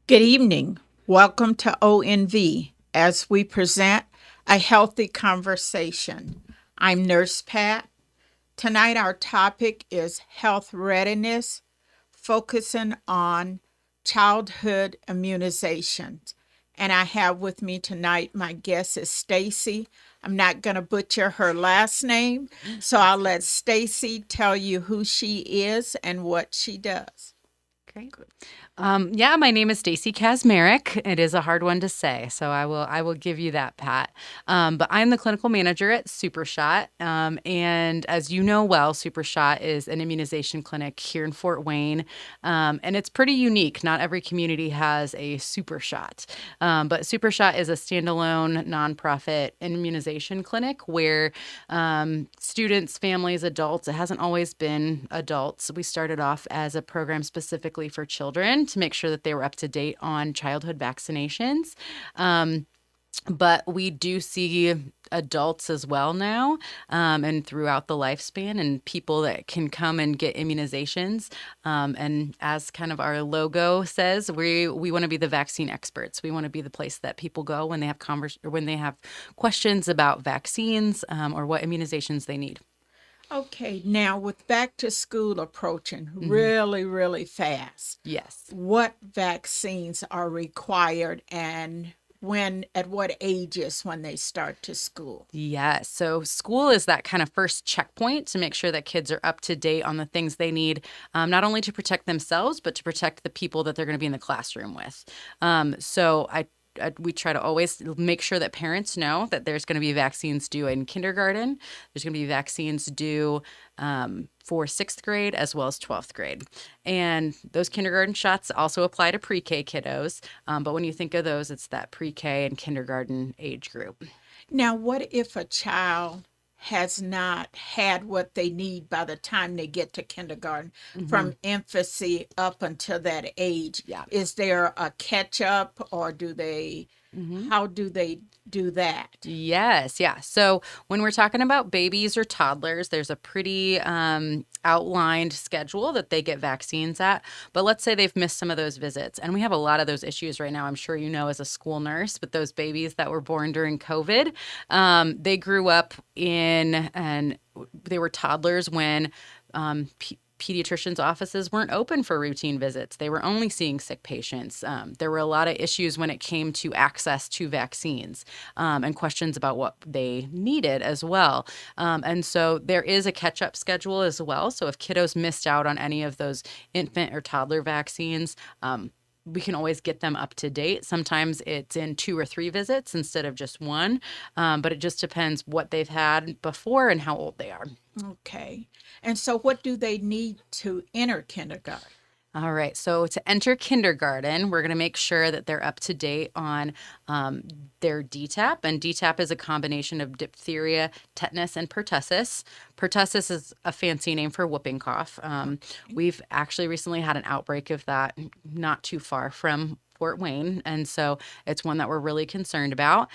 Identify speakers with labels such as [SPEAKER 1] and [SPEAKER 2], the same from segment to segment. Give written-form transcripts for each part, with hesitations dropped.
[SPEAKER 1] Good evening. Welcome to ONV as we present a healthy conversation. I'm Nurse Pat. Tonight, our topic is health readiness, focusing on childhood immunizations. And I have with me tonight my guest is Staci. I'm not going to butcher her last name, so I'll let Staci tell you who she is and what she does.
[SPEAKER 2] Great. Yeah, my name is Staci Kaczmarek. It is a hard one to say, so I will give you that, Pat. But I'm the clinical manager at SuperShot, and as you know well, SuperShot is an immunization clinic here in Fort Wayne, and it's pretty unique. Not every community has a SuperShot, but SuperShot is a standalone nonprofit immunization clinic where students, families, adults. It hasn't always been adults. We started off as a program specifically for children to make sure that they were up to date on childhood vaccinations. But we do see adults as well now, and throughout the lifespan, and people that can come and get immunizations. And as kind of our logo says, we want to be the vaccine experts. We want to be the place that people go when they have or when they have questions about vaccines or what immunizations they need.
[SPEAKER 1] Okay, now with back to school approaching really fast,
[SPEAKER 2] Yes.
[SPEAKER 1] what vaccines are required and when, at what ages when they start to school?
[SPEAKER 2] Yes. So school is that kind of first checkpoint to make sure that kids are up to date on the things they need, not only to protect themselves, but to protect the people that they're going to be in the classroom with. We try to always make sure that parents know that there's going to be vaccines due in kindergarten. There's going to be vaccines due for sixth grade as well as 12th grade. And those kindergarten shots also apply to pre-K kiddos. But when you think of those, it's that pre-K and kindergarten age group.
[SPEAKER 1] Now, what if a child has not had what they need by the time they get to kindergarten
[SPEAKER 2] Mm-hmm.
[SPEAKER 1] from infancy up until that age?
[SPEAKER 2] Yeah.
[SPEAKER 1] Is there a catch up or
[SPEAKER 2] Mm-hmm.
[SPEAKER 1] how do they do that?
[SPEAKER 2] Yes, yeah. So when we're talking about babies or toddlers, there's a pretty outlined schedule that they get vaccines at. But let's say they've missed some of those visits. And we have a lot of those issues right now, I'm sure you know, as a school nurse, with those babies that were born during COVID. They grew up and they were toddlers when pediatricians' offices weren't open for routine visits. They were only seeing sick patients. There were a lot of issues when it came to access to vaccines and questions about what they needed as well. And so there is a catch-up schedule as well. So if kiddos missed out on any of those infant or toddler vaccines, we can always get them up to date. Sometimes it's in 2 or 3 visits instead of just one, but it just depends what they've had before and how old they are.
[SPEAKER 1] Okay. And so, what do they need to enter kindergarten?
[SPEAKER 2] All right. So to enter kindergarten, we're going to make sure that they're up to date on their DTaP. And DTaP is a combination of diphtheria, tetanus, and pertussis. Pertussis is a fancy name for whooping cough. We've actually recently had an outbreak of that not too far from Fort Wayne. And so it's one that we're really concerned about.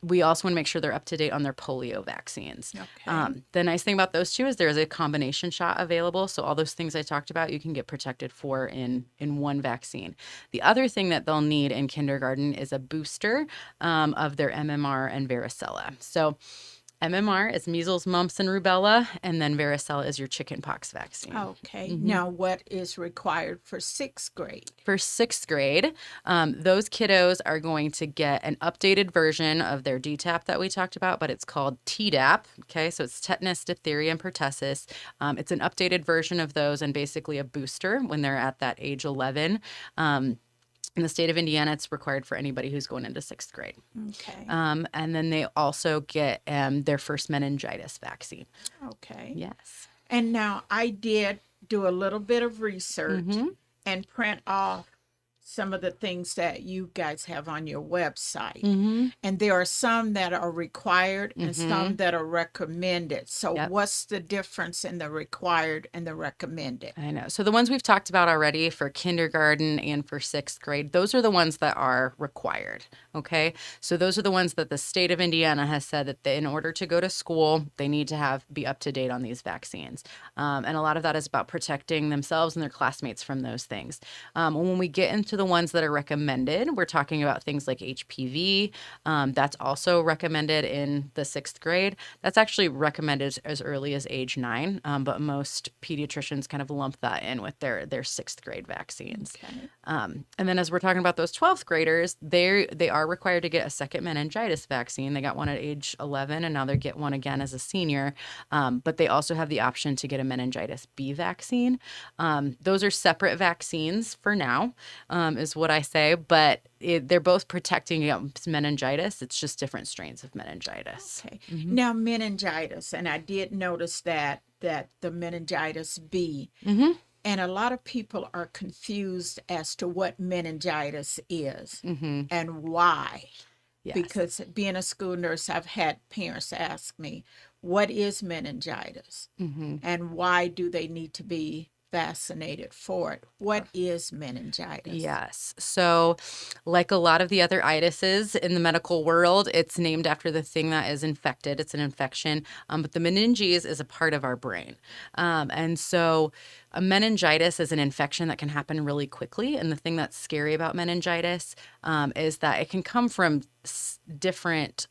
[SPEAKER 2] We also want to make sure they're up to date on their polio vaccines.
[SPEAKER 1] Okay.
[SPEAKER 2] The nice thing about those two is there's a combination shot available. So all those things I talked about, you can get protected for in one vaccine. The other thing that they'll need in kindergarten is a booster of their MMR and varicella. So MMR is measles, mumps, and rubella, and then varicella is your chickenpox vaccine.
[SPEAKER 1] Okay.
[SPEAKER 2] Mhm.
[SPEAKER 1] Now, what is required for sixth grade?
[SPEAKER 2] For sixth grade, those kiddos are going to get an updated version of their DTaP that we talked about, but it's called Tdap. Okay, so it's tetanus, diphtheria, and pertussis. It's an updated version of those and basically a booster when they're at that age 11. In the state of Indiana, it's required for anybody who's going into sixth grade.
[SPEAKER 1] Okay.
[SPEAKER 2] And then they also get their first meningitis vaccine.
[SPEAKER 1] Okay.
[SPEAKER 2] Yes.
[SPEAKER 1] And now I did do a little bit of research
[SPEAKER 2] Mm-hmm.
[SPEAKER 1] and print off some of the things that you guys have on your website.
[SPEAKER 2] Mm-hmm.
[SPEAKER 1] And there are some that are required and
[SPEAKER 2] Mm-hmm.
[SPEAKER 1] some that are recommended. So,
[SPEAKER 2] Yep.
[SPEAKER 1] what's the difference in the required and the recommended?
[SPEAKER 2] I know. So the ones we've talked about already for kindergarten and for sixth grade, those are the ones that are required. Okay. So those are the ones that the state of Indiana has said that in order to go to school, they need to be up to date on these vaccines. And a lot of that is about protecting themselves and their classmates from those things. When we get into into the ones that are recommended, we're talking about things like HPV. That's also recommended in the 6th grade. That's actually recommended as early as age 9, but most pediatricians kind of lump that in with their 6th grade vaccines.
[SPEAKER 1] Okay.
[SPEAKER 2] And then as we're talking about those 12th graders, they are required to get a second meningitis vaccine. They got one at age 11, and now they get one again as a senior. But they also have the option to get a meningitis B vaccine. Those are separate vaccines for now, is what I say, but they're both protecting against meningitis. It's just different strains of meningitis.
[SPEAKER 1] Okay. Now, meningitis, and I did notice that the meningitis B, and a lot of people are confused as to what meningitis is and why.
[SPEAKER 2] Yes.
[SPEAKER 1] Because being a school nurse, I've had parents ask me, what is meningitis? And why do they need to be vaccinated for it? What is meningitis?
[SPEAKER 2] Yes. So, like a lot of the other itises in the medical world, it's named after the thing that is infected. It's an infection, but the meninges is a part of our brain. And so a meningitis is an infection that can happen really quickly. And the thing that's scary about meningitis is that it can come from different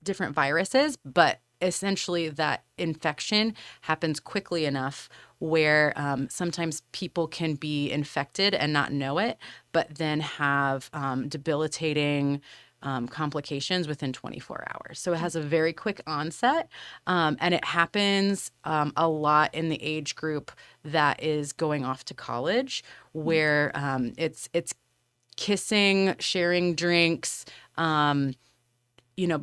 [SPEAKER 2] viruses, but essentially that infection happens quickly enough where sometimes people can be infected and not know it, but then have debilitating complications within 24 hours. So it has a very quick onset, and it happens a lot in the age group that is going off to college, where it's kissing, sharing drinks,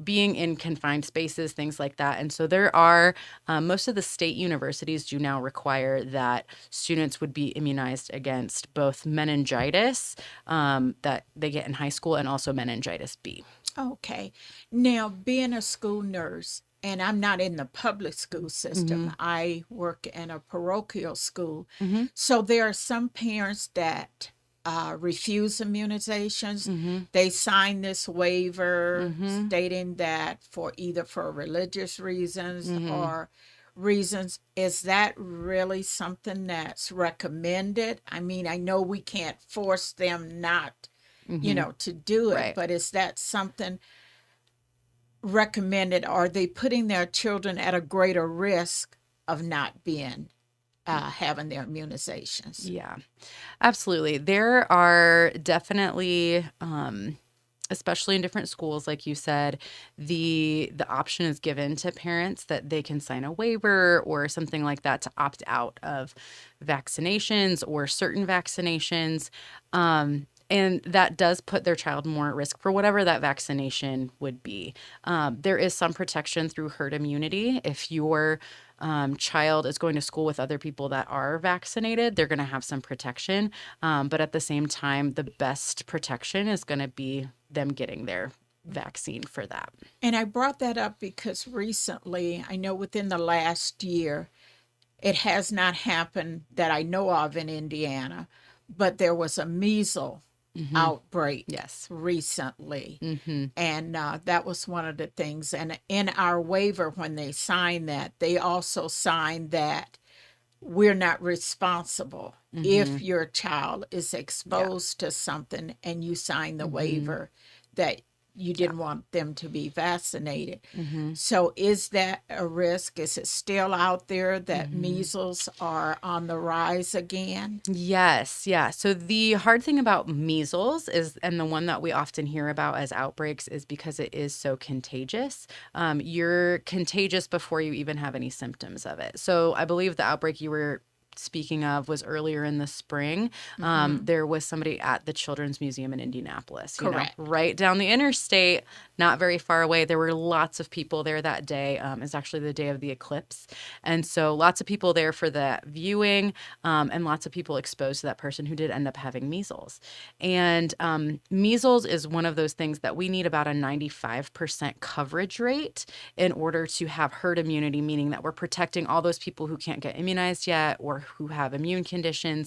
[SPEAKER 2] being in confined spaces, things like that. And so there are, most of the state universities do now require that students would be immunized against both meningitis that they get in high school and also meningitis B.
[SPEAKER 1] Okay. Now, being a school nurse, and I'm not in the public school system, I work in a parochial school. So there are some parents that refuse immunizations. They sign this waiver stating that for religious reasons or reasons. Is that really something that's recommended? I mean, I know we can't force them not, to do it,
[SPEAKER 2] Right.
[SPEAKER 1] but is that something recommended? Are they putting their children at a greater risk of not being having their immunizations?
[SPEAKER 2] Yeah, absolutely. There are definitely, especially in different schools, like you said, the option is given to parents that they can sign a waiver or something like that to opt out of vaccinations or certain vaccinations. And that does put their child more at risk for whatever that vaccination would be. There is some protection through herd immunity. If your child is going to school with other people that are vaccinated, they're going to have some protection. But at the same time, the best protection is going to be them getting their vaccine for that.
[SPEAKER 1] And I brought that up because recently, I know within the last year, it has not happened that I know of in Indiana, but there was a measles outbreak
[SPEAKER 2] Yes.
[SPEAKER 1] recently. And that was one of the things. And in our waiver, when they signed that, they also signed that we're not responsible if your child is exposed to something, and you sign the waiver that you didn't want them to be vaccinated. So is that a risk? Is it still out there that measles are on the rise again?
[SPEAKER 2] Yes, yeah. So the hard thing about measles is, and the one that we often hear about as outbreaks, is because it is so contagious. You're contagious before you even have any symptoms of it. So I believe the outbreak you were speaking of was earlier in the spring. There was somebody at the Children's Museum in Indianapolis,
[SPEAKER 1] Correct.
[SPEAKER 2] right down the interstate, not very far away. There were lots of people there that day. It's actually the day of the eclipse. And so lots of people there for that viewing, and lots of people exposed to that person who did end up having measles. And measles is one of those things that we need about a 95% coverage rate in order to have herd immunity, meaning that we're protecting all those people who can't get immunized yet or who have immune conditions.